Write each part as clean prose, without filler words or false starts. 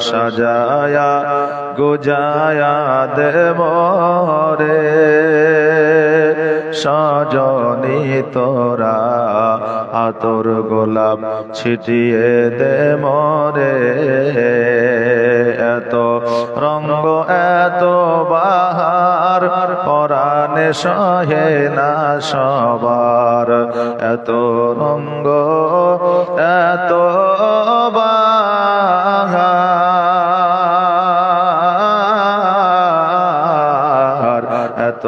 সাজায়া গুজায়া দে মোরে সজনী তোরা আতর গোলাপ ছিটিয়ে দে মোরে এত রঙ্গ এত বাহার পরাণে সহে না সবার এত রঙ্গ এত বাহার এত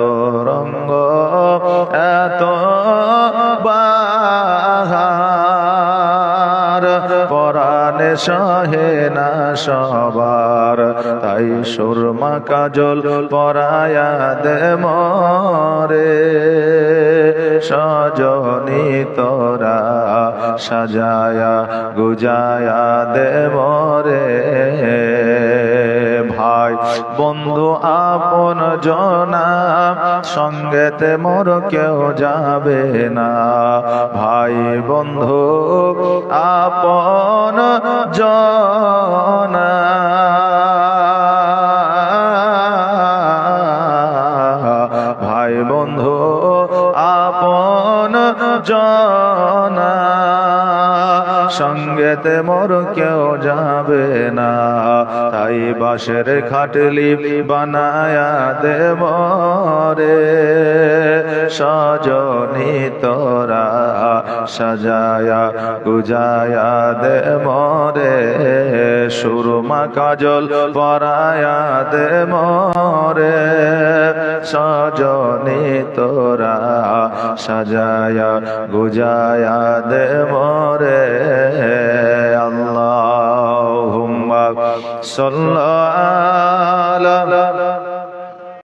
রঙ্গ এত বাহার পরাণে সহে না সবার তাই সুরমা কাজল পরায়া দে মোরে সজনী তোরা সাজায়া গুজায়া দে মোরে ভাই বন্ধু আপন জনা সঙ্গেতে মোর কেউ যাবে না ভাই বন্ধু আপন জনা ভাই বন্ধু আপন জনা সঙ্গেতে মোর কেউ যাবে না তাই বাঁশের খাটলি বানায়া দে মোরে সজনী তোরা সাজায়া গুজায়া দে মোরে সুরমা কাজল পরায়া দে মোরে সজনী তোরা সাজায়া গুজায়া দে মোরে আল্লাহুম্মা সাল্লি